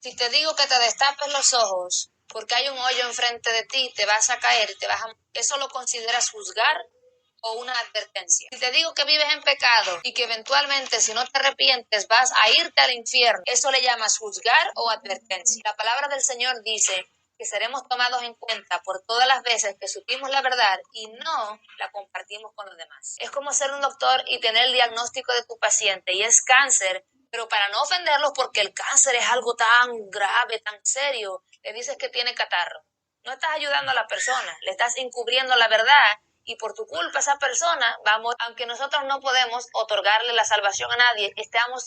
Si te digo que te destapes los ojos porque hay un hoyo enfrente de ti, te vas a caer, ¿eso lo consideras juzgar o una advertencia? Si te digo que vives en pecado y que eventualmente si no te arrepientes vas a irte al infierno, ¿eso le llamas juzgar o advertencia? La palabra del Señor dice que seremos tomados en cuenta por todas las veces que supimos la verdad y no la compartimos con los demás. Es como ser un doctor y tener el diagnóstico de tu paciente y es cáncer, pero para no ofenderlos porque el cáncer es algo tan grave, tan serio, le dices que tiene catarro. No estás ayudando a la persona, le estás encubriendo la verdad y por tu culpa esa persona va a morir. Aunque nosotros no podemos otorgarle la salvación a nadie,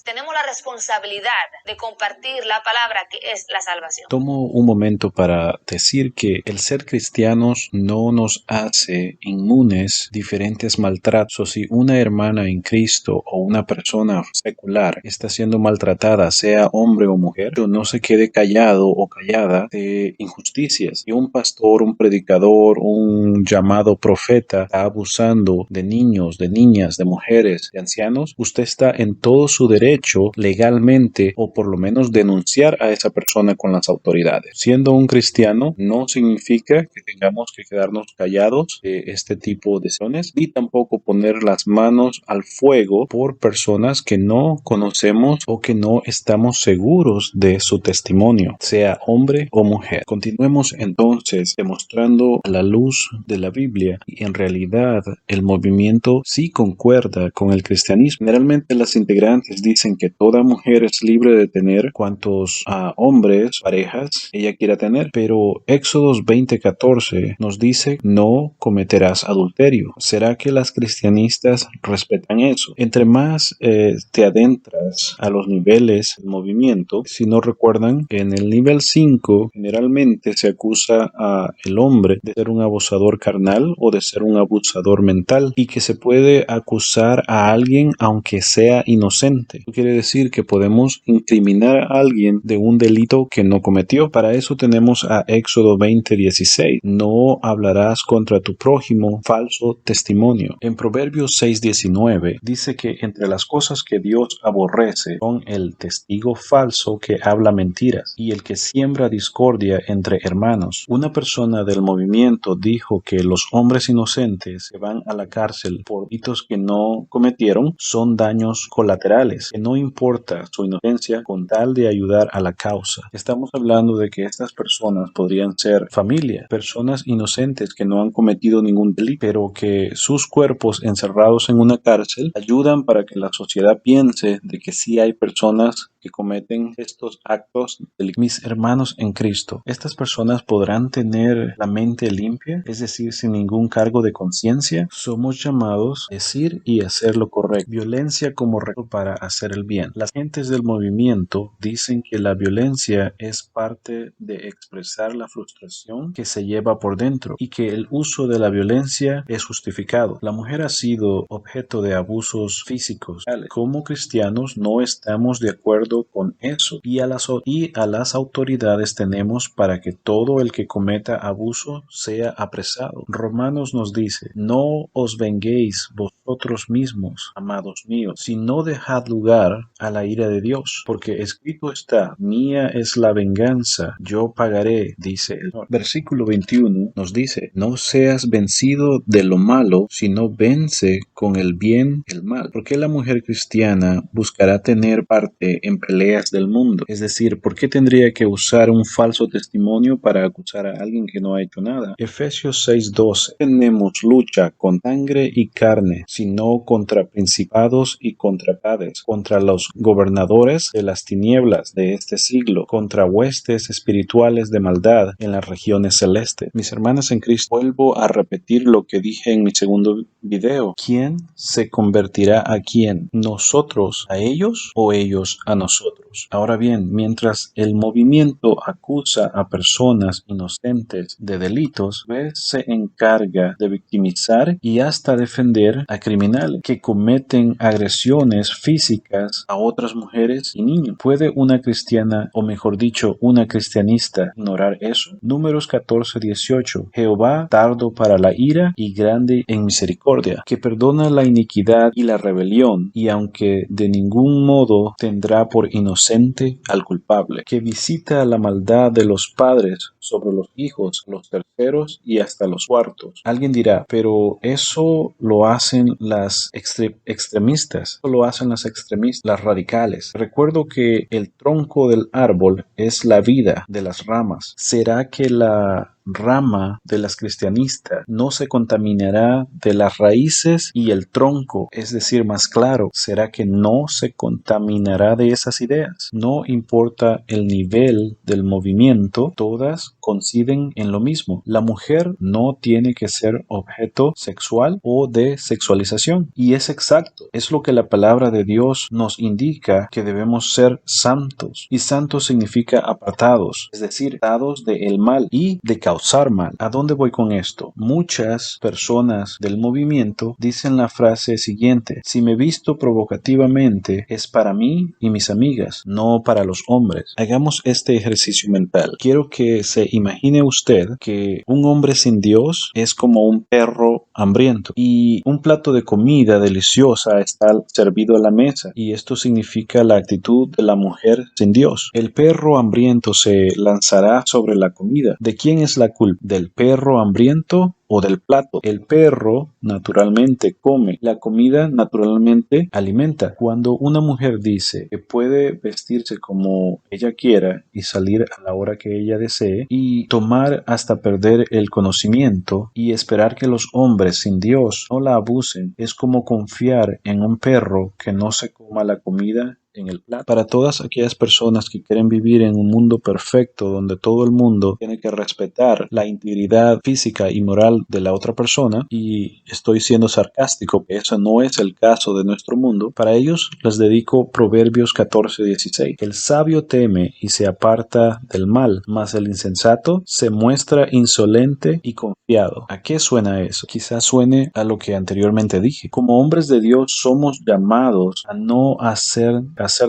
tenemos la responsabilidad de compartir la palabra que es la salvación. Tomo un momento para decir que el ser cristianos no nos hace inmunes diferentes maltratos. O si una hermana en Cristo o una persona secular está siendo maltratada, sea hombre o mujer, no se quede callado o callada de injusticias. Y un pastor, un predicador, un llamado profeta está abusando de niños, de niñas, de mujeres, de ancianos, usted está en todo su derecho legalmente o por lo menos denunciar a esa persona con las autoridades. Siendo un cristiano no significa que tengamos que quedarnos callados de este tipo de acciones ni tampoco poner las manos al fuego por personas que no conocemos o que no estamos seguros de su testimonio, sea hombre o mujer. Continuemos entonces demostrando a la luz de la Biblia y en realidad el movimiento sí concuerda con el cristianismo. Generalmente las integrantes dicen que toda mujer es libre de tener cuantos hombres, parejas ella quiera tener, pero Éxodos 20:14 nos dice no cometerás adulterio. ¿Será que las cristianistas respetan eso? Entre más te adentras a los niveles del movimiento, si no recuerdan, en el nivel 5 generalmente se acusa a el hombre de ser un abusador carnal o de ser un abusador mental y que se puede acusar a alguien aunque sea inocente. Eso quiere decir que podemos incriminar a alguien de un delito que no cometió. Para eso tenemos a Éxodo 20:16. No hablarás contra tu prójimo falso testimonio. En Proverbios 6:19 dice que entre las cosas que Dios aborrece son el testigo falso que habla mentiras y el que siembra discordia entre hermanos. Una persona del movimiento dijo que los hombres inocentes que van a la cárcel por delitos que no cometieron son daños colaterales, que no importa su inocencia con tal de ayudar a la causa. Estamos hablando de que estas personas podrían ser familia, personas inocentes que no han cometido ningún delito, pero que sus cuerpos encerrados en una cárcel ayudan para que la sociedad piense de que sí hay personas que cometen estos actos delictivos. Mis hermanos en Cristo, estas personas podrán tener la mente limpia, es decir, sin ningún cargo de conciencia. Somos llamados a decir y hacer lo correcto. Violencia como recurso para hacer el bien. Las gentes del movimiento dicen que la violencia es parte de expresar la frustración que se lleva por dentro y que el uso de la violencia es justificado. La mujer ha sido objeto de abusos físicos. Como cristianos no estamos de acuerdo con eso y a las autoridades tenemos para que todo el que cometa abuso sea apresado. Romanos nos dice: no os venguéis vosotros mismos, amados míos, sino dejad lugar a la ira de Dios, porque escrito está: mía es la venganza, yo pagaré, dice el Señor. Versículo 21 nos dice: no seas vencido de lo malo, sino vence con el bien el mal. ¿Por qué la mujer cristiana buscará tener parte en peleas del mundo? Es decir, ¿por qué tendría que usar un falso testimonio para acusar a alguien que no ha hecho nada? Efesios 6:12. Tenemos lucha con sangre y carne, sino contra principados y contra potestades, contra los gobernadores de las tinieblas de este siglo, contra huestes espirituales de maldad en las regiones celestes. Mis hermanas en Cristo, vuelvo a repetir lo que dije en mi segundo video. ¿Quién se convertirá a quién? ¿Nosotros a ellos o ellos a nosotros? Ahora bien, mientras el movimiento acusa a personas inocentes de delitos, se encarga de victimizar y hasta defender a criminales que cometen agresiones físicas a otras mujeres y niños. ¿Puede una cristiana, o mejor dicho, una cristianista, ignorar eso? Números 14:18. Jehová tardo para la ira y grande en misericordia, que perdona la iniquidad y la rebelión, y aunque de ningún modo tendrá por por inocente al culpable, que visita la maldad de los padres sobre los hijos, los terceros y hasta los cuartos. Alguien dirá, pero eso lo hacen las extremistas, eso lo hacen las extremistas, las radicales. Recuerdo que el tronco del árbol es la vida de las ramas. ¿Será que la rama de las cristianistas no se contaminará de las raíces y el tronco, es decir, más claro, será que no se contaminará de esas ideas? No importa el nivel del movimiento, todas coinciden en lo mismo. La mujer no tiene que ser objeto sexual o de sexualización. Y es exacto, es lo que la palabra de Dios nos indica, que debemos ser santos. Y santos significa apartados, es decir, apartados del mal y de causar mal. ¿A dónde voy con esto? Muchas personas del movimiento dicen la frase siguiente: si me visto provocativamente es para mí y mis amigas, no para los hombres. Hagamos este ejercicio mental. Quiero que se imagine usted que un hombre sin Dios es como un perro hambriento y un plato de comida deliciosa está servido a la mesa, y esto significa la actitud de la mujer sin Dios. El perro hambriento se lanzará sobre la comida. ¿De quién es la culpa? ¿Del perro hambriento o del plato? El perro naturalmente come, la comida naturalmente alimenta. Cuando una mujer dice que puede vestirse como ella quiera y salir a la hora que ella desee y tomar hasta perder el conocimiento y esperar que los hombres sin Dios no la abusen, es como confiar en un perro que no se coma la comida en el plato. Para todas aquellas personas que quieren vivir en un mundo perfecto donde todo el mundo tiene que respetar la integridad física y moral de la otra persona, y estoy siendo sarcástico, que eso no es el caso de nuestro mundo, para ellos les dedico Proverbios 14:16. El sabio teme y se aparta del mal, mas el insensato se muestra insolente y confiado. ¿A qué suena eso? Quizás suene a lo que anteriormente dije. Como hombres de Dios somos llamados a no hacer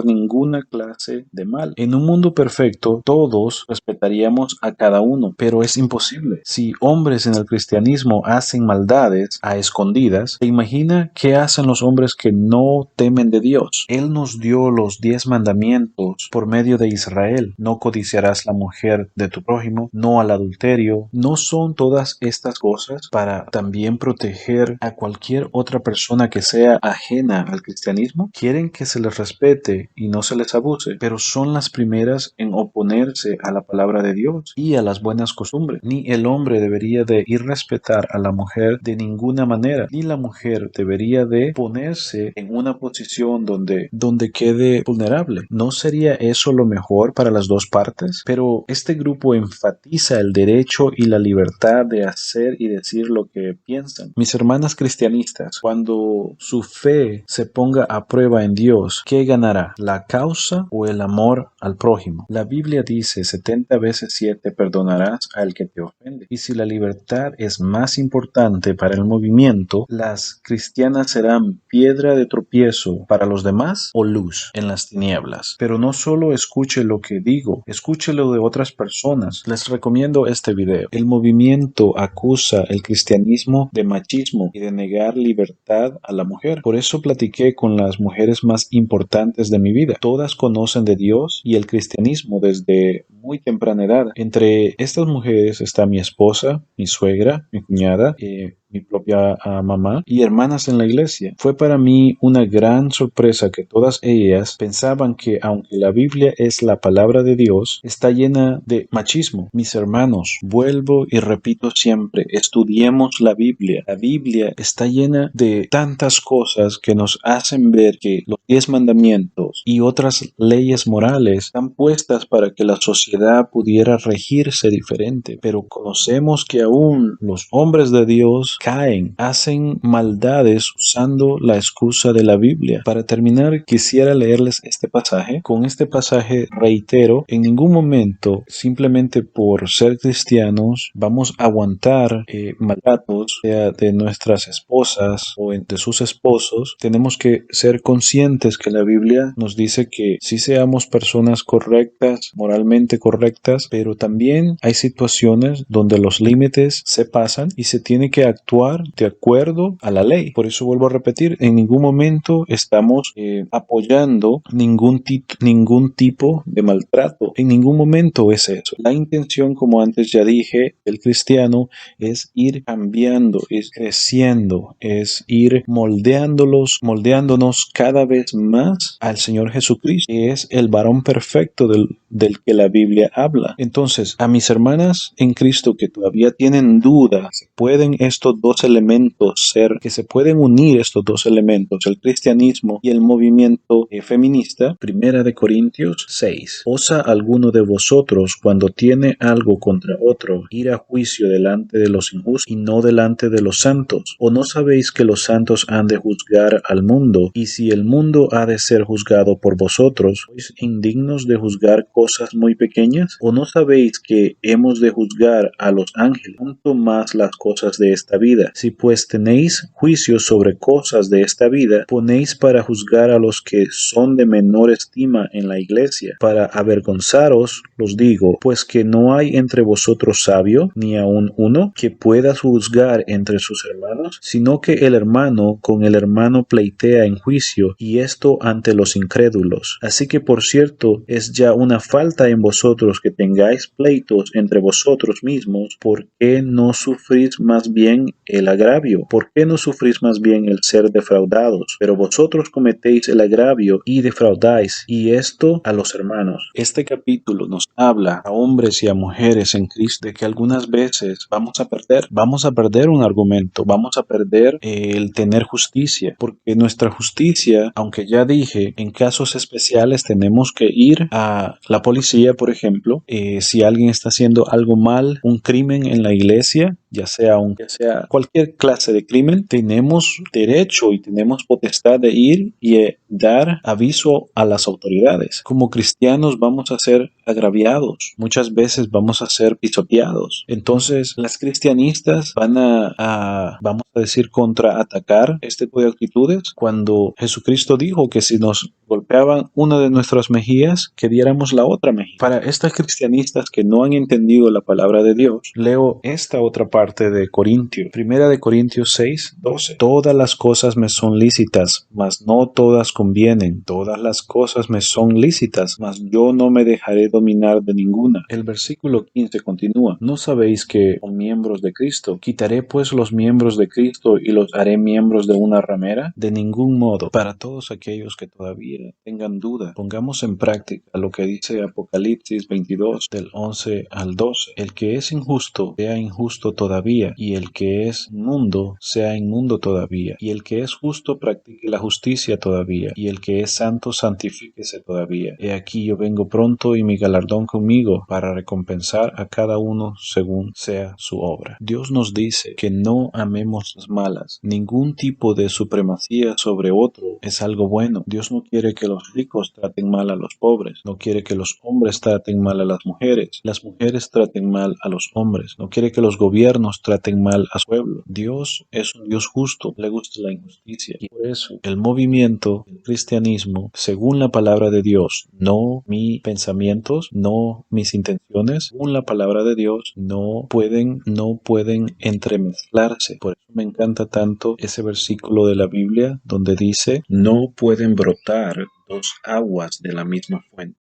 ninguna clase de mal. En un mundo perfecto, todos respetaríamos a cada uno, pero es imposible. Si hombres en el cristianismo hacen maldades a escondidas, ¿se imagina qué hacen los hombres que no temen de Dios? Él nos dio los 10 mandamientos por medio de Israel. No codiciarás la mujer de tu prójimo, no al adulterio. ¿No son todas estas cosas para también proteger a cualquier otra persona que sea ajena al cristianismo? Quieren que se les respete y no se les abuse, pero son las primeras en oponerse a la palabra de Dios y a las buenas costumbres. Ni el hombre debería de irrespetar a la mujer de ninguna manera, ni la mujer debería de ponerse en una posición donde quede vulnerable. ¿No sería eso lo mejor para las dos partes? Pero este grupo enfatiza el derecho y la libertad de hacer y decir lo que piensan. Mis hermanas cristianistas, cuando su fe se ponga a prueba en Dios, ¿qué ganará? ¿La causa o el amor al prójimo? La Biblia dice 70 veces 7 perdonarás al que te ofende. Y si la libertad es más importante para el movimiento, las cristianas serán piedra de tropiezo para los demás o luz en las tinieblas. Pero no solo escuche lo que digo, escúchelo de otras personas. Les recomiendo este video. El movimiento acusa el cristianismo de machismo y de negar libertad a la mujer. Por eso platiqué con las mujeres más importantes de mi vida. Todas conocen de Dios y el cristianismo desde muy temprana edad. Entre estas mujeres está mi esposa, mi suegra, mi cuñada, mi propia mamá y hermanas en la iglesia. Fue para mí una gran sorpresa que todas ellas pensaban que aunque la Biblia es la palabra de Dios, está llena de machismo. Mis hermanos, vuelvo y repito siempre, estudiemos la Biblia. La Biblia está llena de tantas cosas que nos hacen ver que los 10 mandamientos y otras leyes morales están puestas para que la sociedad pudiera regirse diferente, pero conocemos que aún los hombres de Dios caen, hacen maldades usando la excusa de la Biblia. Para terminar, quisiera leerles este pasaje. Con este pasaje reitero, en ningún momento, simplemente por ser cristianos, vamos a aguantar maltratos, sea de nuestras esposas o de sus esposos. Tenemos que ser conscientes que la Biblia nos dice que si seamos personas correctas, moralmente correctas, pero también hay situaciones donde los límites se pasan y se tiene que actuar de acuerdo a la ley. Por eso vuelvo a repetir, en ningún momento estamos apoyando ningún tipo de maltrato. En ningún momento es eso. La intención, como antes ya dije, del cristiano es ir cambiando, es creciendo, es ir moldeándonos cada vez más al Señor Jesucristo, que es el varón perfecto del que la Biblia habla. Entonces, a mis hermanas en Cristo que todavía tienen dudas, ¿pueden estos dos elementos que se pueden unir estos dos elementos, el cristianismo y el movimiento feminista? Primera de Corintios 6. ¿Osa alguno de vosotros, cuando tiene algo contra otro, ir a juicio delante de los injustos y no delante de los santos? ¿O no sabéis que los santos han de juzgar al mundo? Y si el mundo ha de ser juzgado por vosotros, ¿sois indignos de juzgar cosas muy pequeñas? ¿O no sabéis que hemos de juzgar a los ángeles? Tanto más las cosas de esta vida. Si pues tenéis juicio sobre cosas de esta vida, ponéis para juzgar a los que son de menor estima en la iglesia. Para avergonzaros, los digo, pues que no hay entre vosotros sabio, ni aun uno, que pueda juzgar entre sus hermanos, sino que el hermano con el hermano pleitea en juicio, y esto ante los incrédulos. Así que, por cierto, es ya una falta en vosotros que tengáis pleitos entre vosotros mismos. ¿Por qué no sufrís más bien el agravio? ¿Por qué no sufrís más bien el ser defraudados? Pero vosotros cometéis el agravio y defraudáis, y esto a los hermanos. Este capítulo nos habla a hombres y a mujeres en Cristo de que algunas veces vamos a perder un argumento, vamos a perder el tener justicia, porque nuestra justicia, aunque ya dije, en casos especiales tenemos que ir a la policía, por ejemplo, si alguien está haciendo algo mal, un crimen en la iglesia, ya sea cualquier clase de crimen, tenemos derecho y tenemos potestad de ir y dar aviso a las autoridades. Como cristianos vamos a ser agraviados, muchas veces vamos a ser pisoteados. Entonces, las cristianistas van vamos a decir, contraatacar este tipo de actitudes cuando Jesucristo dijo que si nos golpeaban una de nuestras mejillas, que diéramos la otra mejilla. Para estas cristianistas que no han entendido la palabra de Dios, leo esta otra parte de Corintios. Primera de Corintios 6, 12. Todas las cosas me son lícitas, mas no todas convienen. Todas las cosas me son lícitas, mas yo no me dejaré dominar de ninguna. El versículo 15 continúa. ¿No sabéis que son miembros de Cristo? ¿Quitaré pues los miembros de Cristo y los haré miembros de una ramera? De ningún modo. Para todos aquellos que todavía tengan duda, pongamos en práctica lo que dice Apocalipsis 22 del 11 al 12. El que es injusto sea injusto todavía, y el que es inmundo sea inmundo todavía, y el que es justo practique la justicia todavía, y el que es santo santifíquese todavía. He aquí yo vengo pronto, y mi galardón conmigo, para recompensar a cada uno según sea su obra. Dios nos dice que no amemos las malas. Ningún tipo de supremacía sobre otro es algo bueno. Dios no quiere que los ricos traten mal a los pobres, no quiere que los hombres traten mal a las mujeres traten mal a los hombres, no quiere que los gobiernos traten mal a su pueblo. Dios es un Dios justo, le gusta la injusticia, y por eso el movimiento del cristianismo, según la palabra de Dios, no mis pensamientos, no mis intenciones, según la palabra de Dios, no pueden entremezclarse. Por eso me encanta tanto ese versículo de la Biblia donde dice, no pueden brotar dos aguas de la misma fuente.